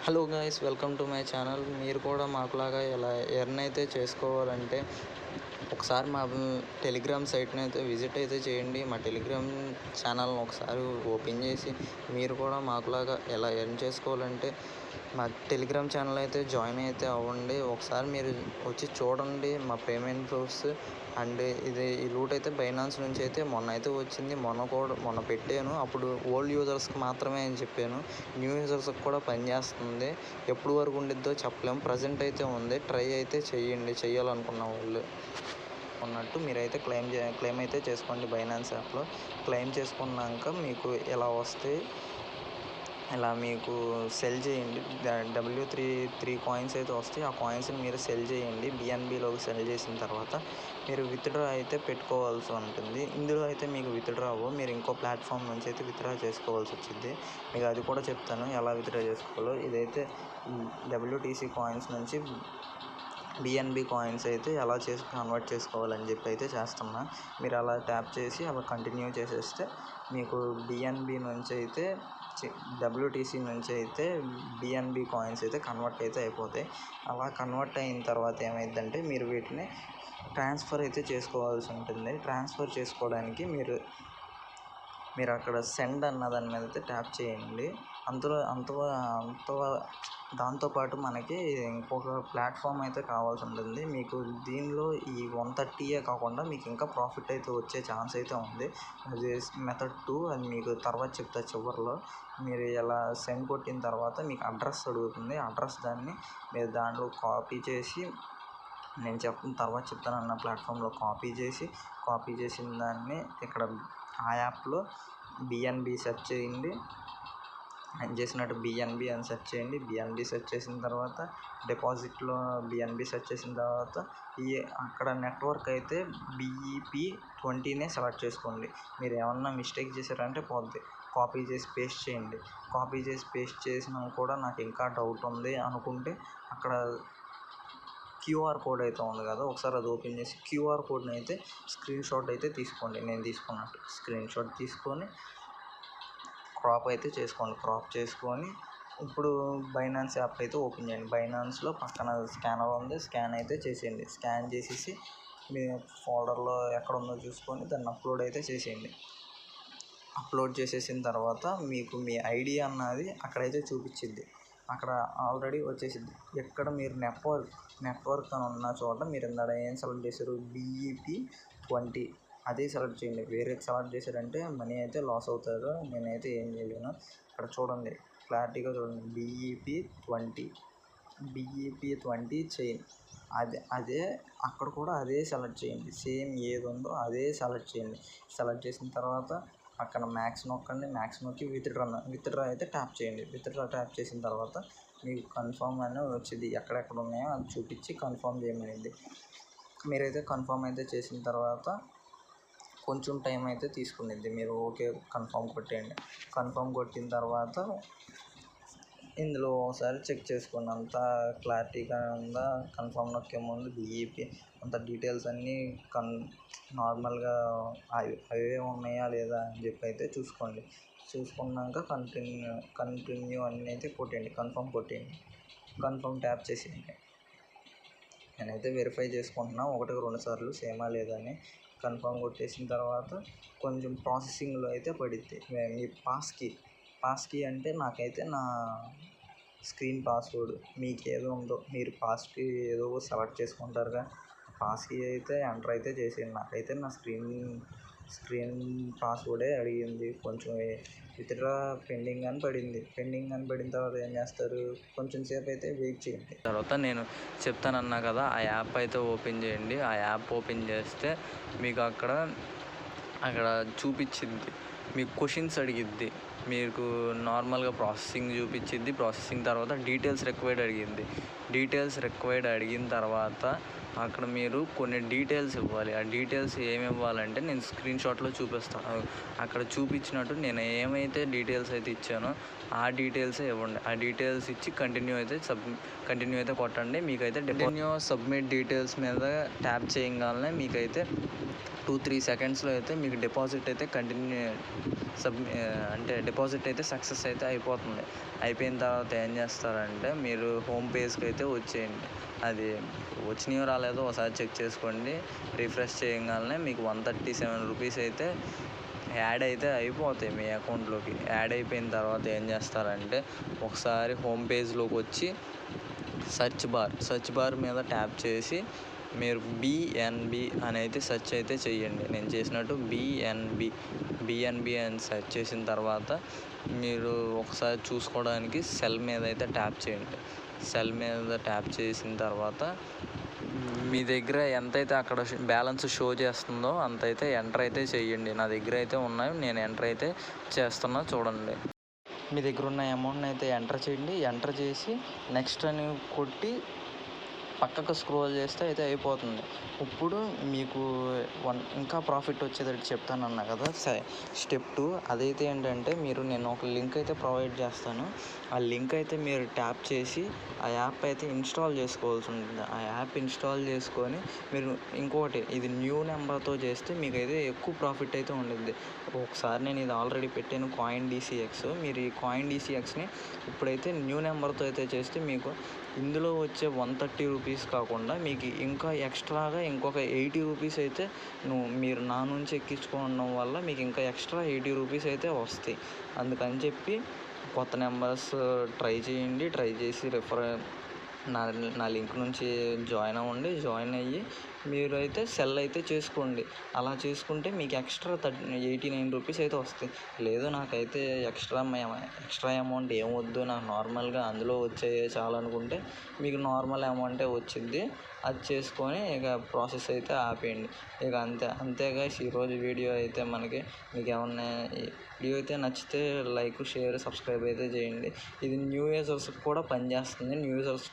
Hello guys, welcome to my channel. మీరు కూడా మాకులాగా ఎలా ఎర్న్ అయితే చేసుకోవాలంటే ఒకసారి మా టెలిగ్రామ్ సైట్ని అయితే విజిట్ అయితే చేయండి. మా టెలిగ్రామ్ ఛానల్ని ఒకసారి ఓపెన్ చేసి మీరు కూడా మాకులాగా ఎలా ఎర్న్ చేసుకోవాలంటే మా టెలిగ్రామ్ ఛానల్ అయితే జాయిన్ అయితే అవ్వండి. ఒకసారి మీరు వచ్చి చూడండి మా పేమెంట్ ప్రూఫ్స్. అండ్ ఈ లూట్ అయితే బైనాన్స్ నుంచి అయితే మొన్న అయితే వచ్చింది. మొన్న పెట్టాను. అప్పుడు ఓల్డ్ యూజర్స్కి మాత్రమే అని చెప్పాను. న్యూ యూజర్స్కి కూడా పనిచేస్తుంది. ఎప్పుడు వరకు ఉండిద్దో చెప్పలేము. ప్రజెంట్ అయితే ఉంది. ట్రై అయితే చేయాలనుకున్న వాళ్ళు ఉన్నట్టు మీరైతే క్లెయిమ్ అయితే చేసుకోండి. బైనాన్స్ యాప్లో క్లెయిమ్ చేసుకున్నాక మీకు ఎలా వస్తే ఇలా మీకు సెల్ చేయండి. త్రీ కాయిన్స్ అయితే వస్తాయి. ఆ కాయిన్స్ని మీరు సెల్ చేయండి. బిఎన్బిలోకి సెల్ చేసిన తర్వాత మీరు విత్డ్రా అయితే పెట్టుకోవాల్సి ఉంటుంది. ఇందులో అయితే మీకు విత్డ్రా మీరు ఇంకో ప్లాట్ఫామ్ నుంచి అయితే విత్డ్రా చేసుకోవాల్సి వచ్చింది. మీకు అది కూడా చెప్తాను ఎలా విత్డ్రా చేసుకోవాలో. ఇదైతే WTC కాయిన్స్ నుంచి బిఎన్బి కాయిన్స్ అయితే ఎలా కన్వర్ట్ చేసుకోవాలని చెప్పి అయితే చేస్తున్నా. మీరు అలా ట్యాప్ చేసి అలా కంటిన్యూ చేసేస్తే మీకు బిఎన్బి నుంచి అయితే WTC నుంచి అయితే బిఎన్బి కాయిన్స్ అయితే కన్వర్ట్ అయితే అయిపోతాయి. అలా కన్వర్ట్ అయిన తర్వాత ఏమైందంటే మీరు వీటిని ట్రాన్స్ఫర్ అయితే చేసుకోవాల్సి ఉంటుంది. ట్రాన్స్ఫర్ చేసుకోవడానికి మీరు అక్కడ సెండ్ అన్న దాని మీద అయితే ట్యాప్ చేయండి. దాంతోపాటు మనకి ఇంకొక ప్లాట్ఫామ్ అయితే కావాల్సి ఉంటుంది. మీకు దీనిలో ఈ 130 కాకుండా మీకు ఇంకా ప్రాఫిట్ అయితే వచ్చే ఛాన్స్ అయితే ఉంది. అది మెథడ్ 2. అది మీకు తర్వాత చెప్తా చివరిలో. మీరు ఇలా సెండ్ కొట్టిన తర్వాత మీకు అడ్రస్ అడుగుతుంది. అడ్రస్ దాన్ని మీరు దాంట్లో కాపీ చేసి నేను తర్వాత చెప్తానన్న ప్లాట్ఫామ్లో కాపీ చేసిన దాన్ని ఇక్కడ ఆ యాప్లో బిఎన్బి సెర్చ్ చేయండి. నేను చేసినట్టు బిఎన్బి అని సెర్చ్ చేయండి. బిఎన్బి సెర్చ్ చేసిన తర్వాత డిపాజిట్లో బిఎన్బి సెర్చ్ చేసిన తర్వాత అక్కడ నెట్వర్క్ అయితే BEP20 సెలెక్ట్ చేసుకోండి. మీరు ఏమన్నా మిస్టేక్ చేశారంటే పోద్ది. కాపీ చేసి పేస్ట్ చేయండి. కాపీ చేసి పేస్ట్ చేసినా కూడా నాకు ఇంకా డౌట్ ఉంది అనుకుంటే అక్కడ QR కోడ్ అయితే ఉంది కదా, ఒకసారి అది ఓపెన్ చేసి QR కోడ్ని అయితే స్క్రీన్ షాట్ అయితే తీసుకోండి. నేను తీసుకున్నట్టు స్క్రీన్ షాట్ తీసుకొని క్రాప్ అయితే చేసుకోండి. క్రాప్ చేసుకొని ఇప్పుడు బైనాన్స్ యాప్ అయితే ఓపెన్ చేయండి. బైనాన్స్లో పక్కన స్కానర్ ఉంది. స్కాన్ అయితే చేసేయండి. స్కాన్ చేసేసి మీ ఫోల్డర్లో ఎక్కడ ఉందో చూసుకొని దాన్ని అప్లోడ్ అయితే చేసేయండి. అప్లోడ్ చేసేసిన తర్వాత మీకు మీ ఐడి అన్నది అక్కడైతే చూపించింది. అక్కడ ఆల్రెడీ వచ్చేసింది. ఎక్కడ మీరు నెట్వర్క్ అని ఉన్న చోట మీరు ఇందాక ఏం సెలెక్ట్ చేశారు, BEP20 అదే సెలెక్ట్ చేయండి. వేరే సెలెక్ట్ చేశారంటే మనీ అయితే లాస్ అవుతారు. నేనైతే ఏం చేయలేను. ఇక్కడ చూడండి, క్లారిటీగా చూడండి. BEP20 చైన్ అదే అక్కడ కూడా అదే సెలెక్ట్ చేయండి. సేమ్ ఏది ఉందో అదే సెలెక్ట్ చేయండి. సెలెక్ట్ చేసిన తర్వాత అక్కడ మ్యాక్స్ నొక్కండి. మ్యాక్స్ నొక్కి విత్డ్రా అయితే ట్యాప్ చేయండి. విత్డ్రా ట్యాప్ చేసిన తర్వాత మీకు కన్ఫర్మ్ అనేది వచ్చింది. ఎక్కడెక్కడ ఉన్నాయో అది చూపించి కన్ఫర్మ్ చేయమనింది. మీరైతే కన్ఫర్మ్ అయితే చేసిన తర్వాత కొంచెం టైం అయితే తీసుకునిద్ది. మీరు ఓకే కన్ఫర్మ్ కొట్టేయండి. కన్ఫర్మ్ కొట్టిన తర్వాత ఇందులో ఒకసారి చెక్ చేసుకోండి అంతా క్లారిటీగా ఉందా. కన్ఫర్మ్ నొక్కే ముందు BEP అంత డీటెయిల్స్ అన్నీ నార్మల్గా అవే ఉన్నాయా లేదా అని చెప్పి అయితే చూసుకోండి. చూసుకున్నాక కంటిన్యూ అన్నీ అయితే కొట్టేయండి. కన్ఫర్మ్ కొట్టేయండి. కన్ఫర్మ్ ట్యాప్ చేసేయండి. నేనైతే వెరిఫై చేసుకుంటున్నా 1-2 సార్లు సేమా లేదని. కన్ఫర్మ్ కొట్టేసిన తర్వాత కొంచెం ప్రాసెసింగ్లో అయితే పడిద్ది. మీ పాస్కీ అంటే నాకైతే నా స్క్రీన్ పాస్వర్డ్ మీకు ఏదో ఉందో మీరు పాస్కీ ఏదో సెలెక్ట్ చేసుకుంటారుగా. పాస్కీ అయితే ఎంటర్ అయితే చేసేయండి. నాకైతే నా స్క్రీన్ పాస్వర్డే అడిగింది. కొంచెం విత్డ్రా పెండింగ్ అని పడింది. పడిన తర్వాత ఏం చేస్తారు, కొంచెం సేపు అయితే వెయిట్ చేయండి. తర్వాత నేను చెప్తానన్నా కదా, ఆ యాప్ అయితే ఓపెన్ చేయండి. ఆ యాప్ ఓపెన్ చేస్తే మీకు అక్కడ చూపించింది. మీకు క్వశ్చన్స్ అడిగిద్ది. మీకు నార్మల్గా ప్రాసెసింగ్ చూపించింది. ప్రాసెసింగ్ తర్వాత డీటెయిల్స్ రిక్వైర్డ్ అడిగిన తర్వాత అక్కడ మీరు కొన్ని డీటెయిల్స్ ఇవ్వాలి. ఆ డీటెయిల్స్ ఏమి ఇవ్వాలంటే నేను స్క్రీన్ షాట్లో చూపిస్తాను. అక్కడ చూపించినట్టు నేను ఏమైతే డీటెయిల్స్ అయితే ఇచ్చానో ఆ డీటెయిల్సే ఇవ్వండి. ఆ డీటెయిల్స్ ఇచ్చి కంటిన్యూ అయితే కొట్టండి. మీకైతే కంటిన్యూ సబ్మిట్ డీటెయిల్స్ మీద ట్యాప్ చేయగానే మీకైతే 2-3 సెకండ్స్లో అయితే మీకు డిపాజిట్ అయితే డిపాజిట్ అయితే సక్సెస్ అయితే అయిపోతుంది. అయిపోయిన తర్వాత ఏం చేస్తారంటే మీరు హోమ్ పేజ్కి అయితే వచ్చేయండి. అది వచ్చినాయో రాలేదో ఒకసారి చెక్ చేసుకోండి. రిఫ్రెష్ చేయగానే మీకు 137 రూపీస్ అయితే యాడ్ అయితే అయిపోతాయి మీ అకౌంట్లోకి. యాడ్ అయిపోయిన తర్వాత ఏం చేస్తారంటే ఒకసారి హోమ్ పేజ్లోకి వచ్చి సెర్చ్ బార్ మీద ట్యాప్ చేసి మీరు బిఎన్బి అని అయితే సెర్చ్ అయితే చెయ్యండి. నేను చేసినట్టు బిఎన్బి అని సెర్చ్ చేసిన తర్వాత మీరు ఒకసారి చూసుకోవడానికి సెల్ మీద అయితే ట్యాప్ చేయండి. సెల్ మీద ట్యాప్ చేసిన తర్వాత మీ దగ్గర ఎంతైతే అక్కడ బ్యాలెన్స్ షో చేస్తుందో అంతైతే ఎంటర్ అయితే చేయండి. నా దగ్గర అయితే ఉన్నాయి, నేను ఎంటర్ అయితే చేస్తున్నా చూడండి. మీ దగ్గర ఉన్న అమౌంట్ని అయితే ఎంటర్ చేయండి. ఎంటర్ చేసి నెక్స్ట్ అని కొట్టి పక్కకు స్క్రోల్ చేస్తే అయితే అయిపోతుంది. ఇప్పుడు మీకు ఇంకా ప్రాఫిట్ వచ్చేటట్టు చెప్తానన్నా కదా, స్టెప్ 2 అదైతే ఏంటంటే నేను ఒక లింక్ అయితే ప్రొవైడ్ చేస్తాను. ఆ లింక్ అయితే మీరు ట్యాప్ చేసి ఆ యాప్ అయితే ఇన్స్టాల్ చేసుకోవాల్సి ఉంటుంది. ఆ యాప్ ఇన్స్టాల్ చేసుకొని మీరు ఇంకొకటి, ఇది న్యూ నెంబర్తో చేస్తే మీకైతే ఎక్కువ ప్రాఫిట్ అయితే ఉంటుంది. ఒకసారి నేను ఇది ఆల్రెడీ పెట్టాను, కాయిన్ DCX. మీరు ఈ కాయిన్ DCXని ఇప్పుడైతే న్యూ నెంబర్తో అయితే చేస్తే మీకు ఇందులో వచ్చే 130 రూపీస్ కాకుండా మీకు ఇంకా ఎక్స్ట్రాగా ఇంకొక 80 రూపీస్ అయితే మీరు నా నుంచి ఎక్కించుకోవడం వల్ల మీకు ఇంకా ఎక్స్ట్రా 80 రూపీస్ అయితే వస్తాయి. అందుకని చెప్పి కొత్త నెంబర్స్ ట్రై చేయండి. ట్రై చేసి నా లింక్ నుంచి జాయిన్ అవ్వండి. జాయిన్ అయ్యి మీరు అయితే సెల్ అయితే చేసుకోండి. అలా చేసుకుంటే మీకు ఎక్స్ట్రా 89 రూపీస్ అయితే వస్తాయి. లేదు నాకైతే ఎక్స్ట్రా అమౌంట్ ఏం వద్దు, నాకు నార్మల్గా అందులో వచ్చేయే చాలు అనుకుంటే మీకు నార్మల్ అమౌంటే వచ్చింది. అది చేసుకొని ఇక ప్రాసెస్ అయితే ఆపేయండి. ఇక అంతే గైస్, ఈరోజు వీడియో అయితే మీకు ఏమన్నా వీడియో అయితే నచ్చితే లైక్, షేర్, సబ్స్క్రైబ్ అయితే చేయండి. ఇది న్యూ యూజర్స్కి కూడా పనిచేస్తుంది. New users